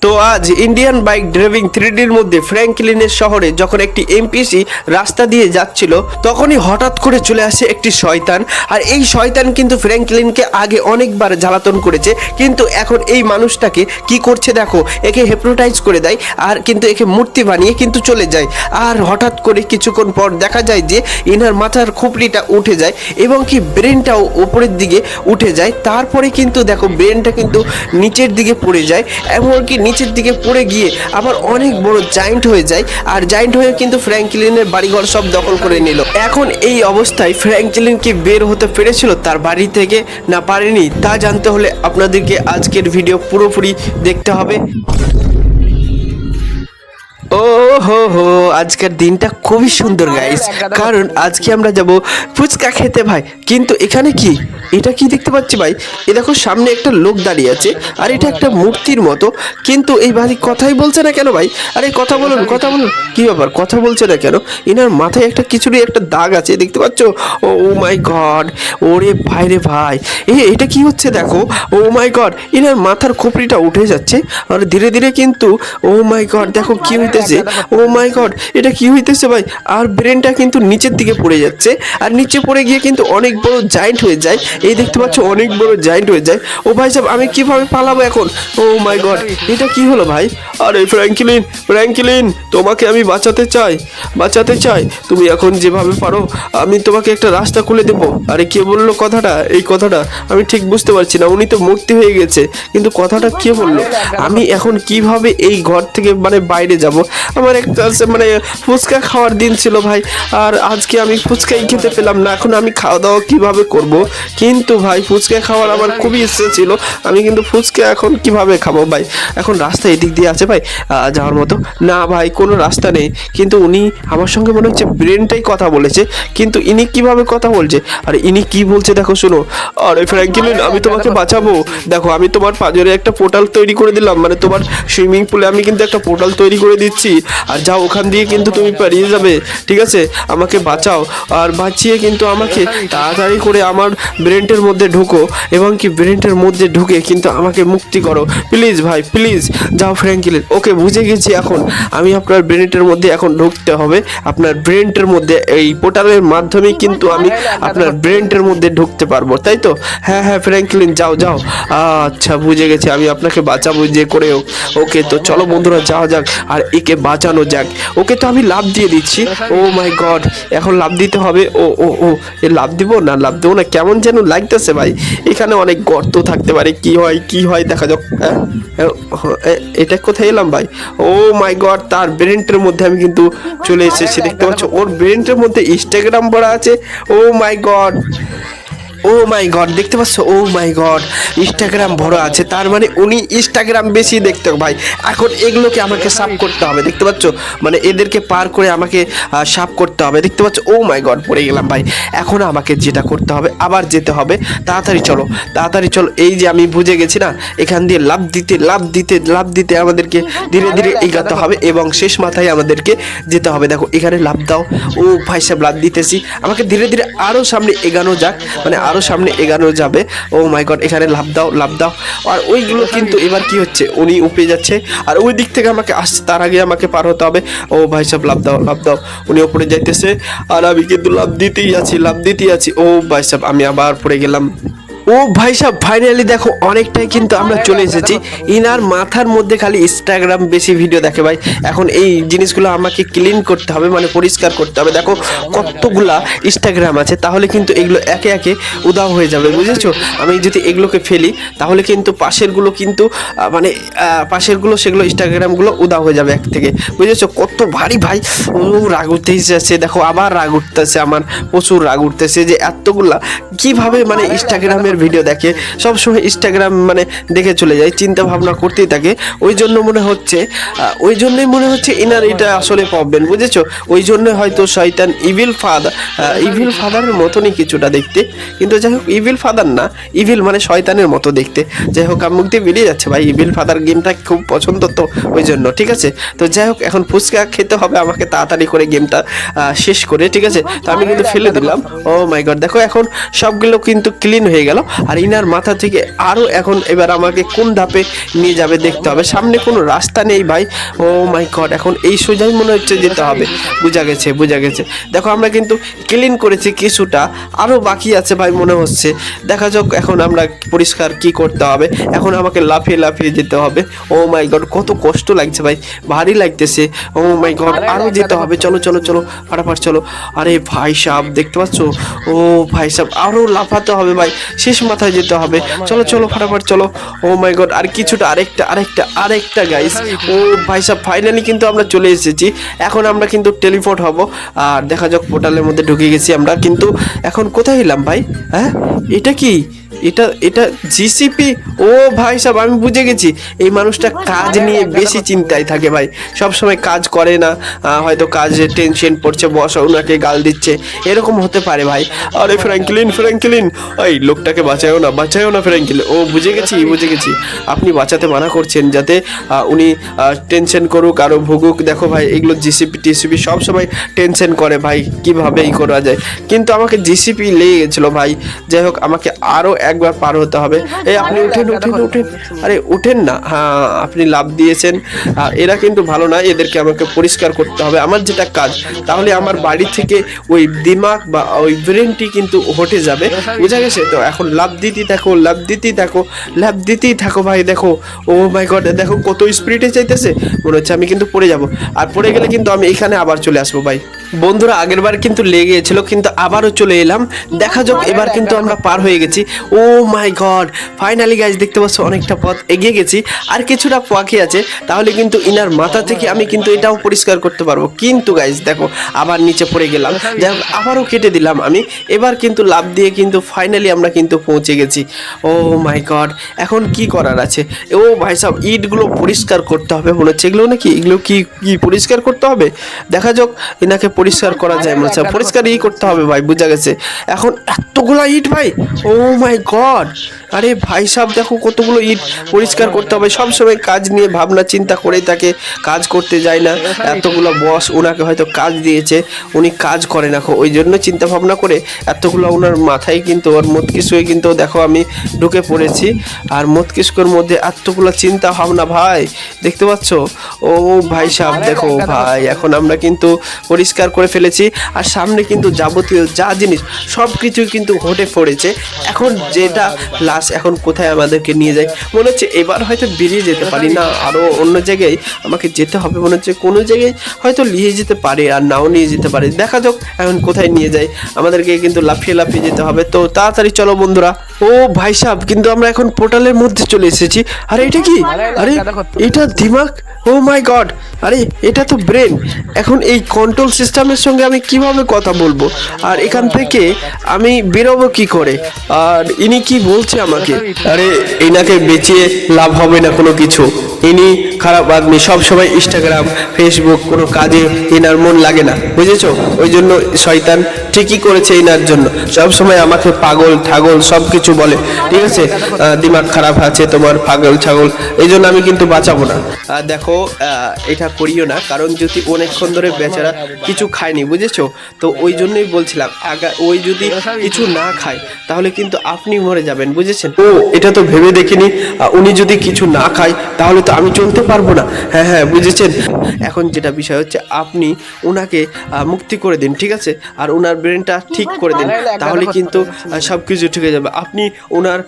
তো আজ Indian bike driving 3Dর মধ্যে ফ্র্যাঙ্কলিনের শহরে যখন একটি এমপিসি রাস্তা দিয়ে যাচ্ছিল তখনই হঠাৎ করে চলে আসে একটি শয়তান। আর এই শয়তান কিন্তু ফ্র্যাঙ্কলিনকে আগে অনেকবার জ্বালাতন করেছে, কিন্তু এখন এই মানুষটাকে কি করছে দেখো, একে হিপনোটাইজ করে দেয় আর কিন্তু একে মূর্তি বানিয়ে কিন্তু চলে যায়। আর হঠাৎ করে কিছুক্ষণ পর দেখা যায় যে ইনার মাথার খুপড়িটা উঠে যায় এবং কি ব্রেনটাও উপরের দিকে উঠে যায়। তারপরে কিন্তু দেখো ব্রেনটা কিন্তু নিচের দিকে পড়ে যায়, এমনকি নিচের দিকে পড়ে গিয়ে আবার অনেক বড় জায়েন্ট হয়ে যায়। আর জায়েন্ট হয়ে কিন্তু ফ্র্যাঙ্কলিনের বাড়িঘর সব দখল করে নিল। এখন এই অবস্থায় ফ্র্যাঙ্কলিন কি বের হতে পেরেছিল তার বাড়ি থেকে, না পারেনি, তা জানতে হলে আপনাদেরকে আজকের ভিডিও পুরোপুরি দেখতে হবে। ও হো হো, আজকের দিনটা খুবই সুন্দর গাইস, কারণ আজকে আমরা যাব ফুচকা খেতে ভাই। কিন্তু এখানে কি, এটা কি দেখতে পাচ্ছি ভাই, এ দেখো সামনে একটা লোক দাঁড়িয়ে আছে আর এটা একটা মূর্তির মতো, কিন্তু এই ভাই কথাই বলছে না কেন ভাই? আরে কথা বলুন, কথা বলুন, কি ব্যাপার কথা বলছে না কেন? এনার মাথায় একটা কিছুরই একটা দাগ আছে দেখতে পাচ্ছ? ও মাই গড, ওরে ভাই রে ভাই, এটা কি হচ্ছে দেখো, ও মাই গড, এনার মাথার খুপড়িটা উঠে যাচ্ছে আর ধীরে ধীরে কিন্তু, ও মাই গড দেখো কি হইতেছে, ও মাই গড এটা কি হইতেছে ভাই। আর ব্রেনটা কিন্তু নিচের দিকে পড়ে যাচ্ছে আর নিচে পড়ে গিয়ে কিন্তু অনেক বড় জায়েন্ট হয়ে যায়। এই দেখতে পাচ্ছ অনেক বড় জায়েন্ট হয়ে যায়। ও ভাই সাহেব আমি কিভাবে পালাবো এখন? ও মাই গড এটা কি হলো ভাই? আরে ফ্র্যাঙ্কলিন, ফ্র্যাঙ্কলিন তোমাকে আমি বাঁচাতে চাই, বাঁচাতে চাই, তুমি এখন যেভাবে পারো আমি তোমাকে একটা রাস্তা খুলে দেবো। আরে কে বললো কথাটা? এই কথাটা আমি ঠিক বুঝতে পারছি না, উনি তো মূর্তি হয়ে গেছে, কিন্তু কথাটা কে বললো? আমি এখন কিভাবে এই ঘর থেকে মানে বাইরে যাব? আমার একটা মানে ফুচকা খাওয়ার দিন ছিল ভাই, আর আজকে আমি ফুচকাই খেতে পেলাম না। এখন আমি খাওয়া দাওয়া কিভাবে করব? কিন্তু ভাই ফুচকা খাওয়ার আমার খুবই ইচ্ছে ছিল, আমি কিন্তু ফুচকা এখন কিভাবে খাবো ভাই? এখন রাস্তা এদিক দিয়ে আছে ভাই যাওয়ার মতো? না ভাই কোনো রাস্তা নেই, কিন্তু উনি আমার সঙ্গে মনে হচ্ছে ব্রেনটাই কথা বলেছে, কিন্তু ইনি কিভাবে কথা বলছে? আর ইনি কি বলছে দেখো, শোনো। আরে ফ্র্যাঙ্কলিন আমি তোমাকে বাঁচাবো, দেখো আমি তোমার পাঁজরে একটা পোর্টাল তৈরি করে দিলাম, মানে তোমার সুইমিং পুলে আমি কিন্তু একটা পোর্টাল তৈরি করে দিচ্ছি, আর যাও ওখান দিয়ে কিন্তু তুমি পালিয়ে যাবে, ঠিক আছে? আমাকে বাঁচাও, আর বাঁচিয়ে কিন্তু আমাকে তাড়াতাড়ি করে আমার ব্রেনটের মধ্যে ঢুকো এবং কি ব্রেনটের মধ্যে ঢুকে কিন্তু আমাকে মুক্তি করো প্লিজ ভাই, প্লিজ যাও ফ্র্যাঙ্কলিন। ওকে বুঝে গেছি, এখন আমি আপনার ব্রেনটের মধ্যে এখন ঢুকতে হবে, আপনার ব্রেনটের মধ্যে এই পোর্টালের মাধ্যমে কিন্তু আমি আপনার ব্রেনটের মধ্যে ঢুকতে পারবো, তাই তো? হ্যাঁ হ্যাঁ ফ্র্যাঙ্কলিন যাও যাও। আচ্ছা বুঝে গেছি, আমি আপনাকে বাঁচাবো যে করে হোক। ওকে তো চলো বন্ধুরা যাওয়া যাক আর একে বাঁচানো যাক। ওকে তো আমি লাভ দিয়ে দিচ্ছি, ও মাই গড এখন লাভ দিতে হবে। ও ও ও এ লাভ দিব না, লাভ দেবো না, কেমন যেন লাগতেছে ভাই। এখানে অনেক গর্ত থাকতে পারে, কি হয় কি হয় দেখা যাক। এটা কোথায় এলাম ভাই? ও মাই গড তার ব্রেনটের মধ্যে আমি কিন্তু চলে এসেছি, দেখতে পাচ্ছ ওর ব্রেনটের মধ্যে ইনস্টাগ্রাম ভরা আছে। ও মাই গড, ও মাই গড দেখতে পাচ্ছ, ও মাই গড ইনস্টাগ্রাম ভরা আছে, তার মানে উনি ইনস্টাগ্রাম বেশি দেখতে ভাই। এখন এগুলোকে আমাকে সাফ করতে হবে, দেখতে পাচ্ছ, মানে এদেরকে পার করে আমাকে সাফ করতে হবে, দেখতে পাচ্ছ। ও মাই গড পড়ে গেলাম ভাই। এখন আমাকে যেটা করতে হবে, আবার যেতে হবে, তাড়াতাড়ি চলো তাড়াতাড়ি চলো। এই যে আমি বুঝে গেছি না, এখান দিয়ে লাভ দিতে লাভ দিতে লাভ দিতে আমাদেরকে ধীরে ধীরে এগাতে হবে এবং শেষ মাথায় আমাদেরকে যেতে হবে। দেখো এখানে লাভ দাও, ও ভাই সাহেব লাভ দিতেছি, আমাকে ধীরে ধীরে আরও সামনে এগানো যাক, মানে আরও সামনে এগানো যাবে। ও মাই গড এখানে লাভ দাও লাভ দাও। আর ওইগুলো কিন্তু এবার কি হচ্ছে, উনি উপরে যাচ্ছে আর ওই দিক থেকে আমাকে আসছে, তার আগে আমাকে পার হতে হবে। ও ভাই সাহেব লাভ দাও লাভ দাও, উনি উপরে যাইতেছে আর আমি কিন্তু লাভ দিতেই আছি লাভ দিতেই আছি। ও ভাই সাহেব আমি আবার পড়ে গেলাম। ও ভাই সাহেব ফাইনালি দেখো অনেকটাই কিন্তু আমরা চলে এসেছি। ইনার মাথার মধ্যে খালি ইনস্টাগ্রাম বেশি ভিডিও দেখে ভাই। এখন এই জিনিসগুলো আমাকে ক্লিন করতে হবে, মানে পরিষ্কার করতে হবে। দেখো কতগুলা ইনস্টাগ্রাম আছে, তাহলে কিন্তু এগুলো একে একে উধাও হয়ে যাবে, বুঝেছো? আমি যদি এগুলোকে ফেলি তাহলে কিন্তু পাশেরগুলো কিন্তু মানে পাশেরগুলো সেগুলো ইনস্টাগ্রামগুলো উধাও হয়ে যাবে এক থেকে, বুঝেছো? কত ভারী ভাই। ও রাগ উঠতেছে, দেখো আবার রাগ উঠতেছে, আমার প্রচুর রাগ উঠতেছে যে এতগুলা কিভাবে মানে ইনস্টাগ্রামের ভিডিও দেখে, সবসময় ইনস্টাগ্রাম মানে দেখে চলে যায়, চিন্তা ভাবনা করতেই থাকে। ওই জন্য মনে হচ্ছে, ওই জন্যই মনে হচ্ছে ইনার এটা আসলে প্রবলেম, বুঝেছো? ওই জন্য হয়তো শয়তান ইভিল ফাদারের মতনই কিছুটা দেখতে, কিন্তু যাই হোক ইভিল ফাদার না, ইভিল মানে শয়তানের মতো দেখতে। যাই হোক মুখ দিয়ে বেরিয়ে যাচ্ছে ভাই, ইভিল ফাদার গেমটা খুব পছন্দ তো ওই জন্য, ঠিক আছে? তো যাই হোক এখন ফুচকা খেতে হবে আমাকে তাড়াতাড়ি করে গেমটা শেষ করে, ঠিক আছে? তো আমি কিন্তু ফেলে দিলাম। ও মাই গড দেখো এখন সবগুলো কিন্তু ক্লিন হয়ে গেল। আর ইনার মাথা থেকে আরও এখন এবার আমাকে কোন ধাপে নিয়ে যাবে দেখতে হবে। সামনে কোনো রাস্তা নেই ভাই। ও মাই গড, এখন এই সোজাই মনে হচ্ছে যেতে হবে। বোঝা গেছে। দেখো আমরা কিন্তু ক্লিন করেছি কিছুটা, আরও বাকি আছে ভাই মনে হচ্ছে। দেখা যাক এখন আমরা পরিষ্কার কি করতে হবে। এখন আমাকে লাফিয়ে যেতে হবে। ও মাই গড, কত কষ্ট লাগছে ভাই, ভারী লাগতেছে। ও মাই গড, আরও যেতে হবে। চলো ফাটাফাট চলো। আরে ভাই সাহেব দেখতে পাচ্ছ? ও ভাই সাহেব, আরও লাফাতে হবে ভাই, শেষ মাথায় যেতে হবে। চলো ফাটাফাট চলো। ও মাই গড, আর কিছুটা, আরেকটা গাইস। ও ভাই সাহেব, ফাইনালি কিন্তু আমরা চলে এসেছি। এখন আমরা কিন্তু টেলিপোর্ট হব। আর দেখা যাক, পোর্টালের মধ্যে ঢুকে গেছি আমরা। কিন্তু এখন কোথায় এলাম ভাই? হ্যাঁ, এটা কি? এটা জিসিপি। ও ভাই সাহেব, আমি বুঝে গেছি। এই মানুষটা কাজ নিয়ে বেশি চিন্তায় থাকে ভাই, সব সময় কাজ করে না। হয়তো কাজে টেনশন পড়ছে, বস ওনাকে গাল দিচ্ছে, এরকম হতে পারে ভাই। আরে ফ্র্যাঙ্কলিন, এই লোকটাকে বাঁচাও না ফ্র্যাঙ্কলিন। ও বুঝে গেছি, আপনি বাঁচাতে মানা করছেন যাতে উনি টেনশন করুক, আরও ভুগুক। দেখো ভাই, এগুলো জিসিপি টিসিপি সব সময় টেনশন করে ভাই, কিভাবে এই করা যায়। কিন্তু আমাকে জিসিপি লেগে গেছিলো ভাই। যাই হোক, আমাকে আরও একবার পার হতে হবে। এই আপনি উঠেন। আরে উঠেন না। হ্যাঁ, আপনি লাভ দিয়েছেন। এরা কিন্তু ভালো না, এদেরকে আমাকে পরিষ্কার করতে হবে, আমার যেটা কাজ। তাহলে আমার বাড়ি থেকে ওই দিমাগ বা ওই ব্রেনটি কিন্তু হটে যাবে। বুঝা গেছে তো? এখন লাভ দিতেই থাকো ভাই। দেখো, ও মাই গড, দেখো কত স্পিডে চাইতেছে। মনে হচ্ছে আমি কিন্তু পড়ে যাব, আর পড়ে গেলে কিন্তু আমি এখানে আবার চলে আসবো ভাই। বন্ধুরা, আগের বার কিন্তু লেগে গেছিল, কিন্তু আবারও চলে এলাম। দেখা যাক, এবার কিন্তু আমরা পার হয়ে গেছি। ও মাই গড, ফাইনালি গাইজ দেখতে পাচ্ছ, অনেকটা পথ এগিয়ে গেছি, আর কিছুটা বাকি আছে। তাহলে কিন্তু ইনার মাথা থেকে আমি কিন্তু এটাও পরিষ্কার করতে পারবো। কিন্তু গাইজ দেখো, আবার নিচে পড়ে গেলাম। যাই হোক, আবারও কেটে দিলাম আমি। এবার কিন্তু লাভ দিয়ে কিন্তু ফাইনালি আমরা কিন্তু পৌঁছে গেছি। ও মাই গড, এখন কি করার আছে? ও ভাই সাহেব, ইটগুলো পরিষ্কার করতে হবে মনে হচ্ছে। এগুলো কি পরিষ্কার করতে হবে? দেখা যাক, এনাকে পরিষ্কার করা যায় মনে হচ্ছে। পরিষ্কারই করতে হবে ভাই, বুঝা গেছে। এখন এতগুলো ইট ভাই, ও মাই গড। আরে ভাই সাহেব, দেখো কতগুলো ইট পরিষ্কার করতে হবে। সবসময় কাজ নিয়ে ভাবনা চিন্তা করেই তাকে, কাজ করতে যায় না। এতগুলো বস ওনাকে হয়তো কাজ দিয়েছে, উনি কাজ করে না, ওই জন্য চিন্তা ভাবনা করে এতগুলো ওনার মাথায় কিন্তু, ওর মস্তিষ্কে কিন্তু দেখো আমি ঢুকে পড়েছি। আর মস্তিষ্কের মধ্যে এতগুলো চিন্তা ভাবনা ভাই, দেখতে পাচ্ছ? ও ভাই সাহেব দেখো ভাই, এখন আমরা কিন্তু পরিষ্কার করে ফেলেছি। আর সামনে কিন্তু যাবতীয় যা জিনিস সব কিছুই কিন্তু ঘটে পড়েছে। এখন যেটা লাস্ট, এখন কোথায় আমাদেরকে নিয়ে যায় মনে হচ্ছে? এবার হয়তো বেরিয়ে যেতে পারি না, আরও অন্য জায়গায় আমাকে যেতে হবে মনে হচ্ছে। কোনো জায়গায় হয়তো নিয়ে যেতে পারে, আর নাও নিয়ে যেতে পারে। দেখা যাক এখন কোথায় নিয়ে যায়। আমাদেরকে কিন্তু লাফিয়ে যেতে হবে। তো তাড়াতাড়ি চলো বন্ধুরা। ও ভাই সাহেব, কিন্তু আমরা এখন পোর্টালের মধ্যে চলে এসেছি। আরে এটা কি? আরে এটা দিমাগ। ও মাই গড, আরে এটা তো ব্রেন। এখন এই কন্ট্রোল সিস্টেমের সঙ্গে আমি কিভাবে কথা বলবো? আর এখান থেকে আমি বেরোবো কি করে? আর ইনি কি বলছে আমাকে? আরে এনাকে বেঁচিয়ে লাভ হবে না কোনো কিছু। ইনি খারাপ আদমি, সব সময় ইনস্টাগ্রাম ফেসবুক কোনো কাজে এনার মন লাগে না, বুঝেছো? ওই জন্য শয়তান ঠিকই করেছে এনার জন্য, সব সময় আমাকে পাগল ঠাগল সব কিছু বলে। ঠিক আছে, দিমাগ খারাপ আছে তোমার, পাগল ছাগল। এই জন্য আমি কিন্তু বাঁচাবো না। দেখো, এটা করিও না, কারণ যদি অনেকক্ষণ ধরে বেচারা কিছু খায়নি, বুঝেছো? তো ওই জন্যই বলছিলাম, ওই যদি কিছু না খায় তাহলে কিন্তু আপনি মরে যাবেন, বুঝেছেন? ও এটা তো ভেবে দেখিনি, উনি যদি কিছু না খায় তাহলে তো আমি চলতে পারবো না। হ্যাঁ বুঝেছেন। এখন যেটা বিষয় হচ্ছে, আপনি ওনাকে মুক্তি করে দিন, ঠিক আছে? আর ওনার ব্রেনটা ঠিক করে দিন, তাহলে কিন্তু সব কিছু ঠিক হয়ে যাবে। আপনি ওনার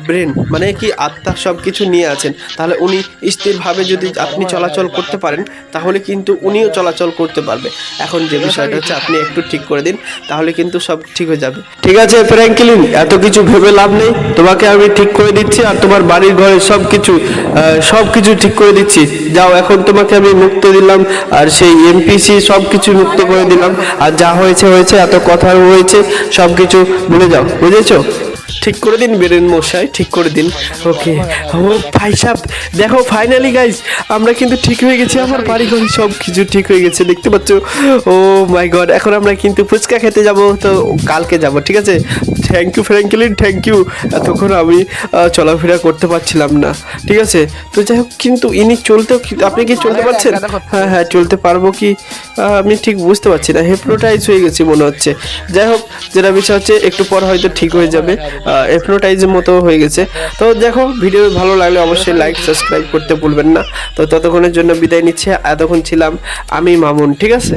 ব্রেন মানে কি আত্মা সব কিছু নিয়ে আছেন, তাহলে উনি স্থিরভাবে যদি আপনি চলাচল করতে পারেন, তাহলে কিন্তু উনিও চলাচল করতে পারবে। এখন যে বিষয়টা হচ্ছে, আপনি একটু ঠিক করে দিন, তাহলে কিন্তু সব ঠিক হয়ে যাবে। ঠিক আছে ফ্র্যাঙ্কলিন, এত কিছু ভেবে লাভ নেই, তোমাকে আমি ঠিক করে দিচ্ছি। আর তোমার বাড়ির ঘরে সব কিছু ঠিক করে দিচ্ছি। যাও, এখন তোমাকে আমি মুক্ত দিলাম, আর সেই এমপিসি সব কিছু মুক্ত করে দিলাম। আর যা হয়েছে, এত কথা হয়েছে, সব কিছু ভুলে যাও, বুঝেছো? ঠিক করে দিন বেরেন মশাই, ঠিক করে দিন। ওকে। ও ভাই সাহেব দেখো, ফাইনালি গাইজ আমরা কিন্তু ঠিক হয়ে গেছি। আমার বাড়ি ঘর সব কিছু ঠিক হয়ে গেছে, দেখতে পাচ্ছ? ও মাই গড, এখন আমরা কিন্তু ফুচকা খেতে যাব, তো কালকে যাব, ঠিক আছে? Thank you Franklin, thank you. এতক্ষণ আমি চলাফেরা করতে পারছিলাম না, ঠিক আছে? তো যাই হোক, কিন্তু ইনি আপনি কি চলতে পারছেন? হ্যাঁ চলতে পারবো কি আমি ঠিক বুঝতে পারছি না, হিপনোটাইজ হয়ে গেছি মনে হচ্ছে। যাই হোক, যেটা বিষয় হচ্ছে, একটু পর হয়তো ঠিক হয়ে যাবে। এপনোটাইজের মতো হয়ে গেছে। তো দেখো, ভিডিও ভালো লাগলে অবশ্যই লাইক সাবস্ক্রাইব করতে ভুলবেন না। তো ততক্ষণের জন্য বিদায় নিচ্ছে। এতক্ষণ ছিলাম আমি মামুন, ঠিক আছে।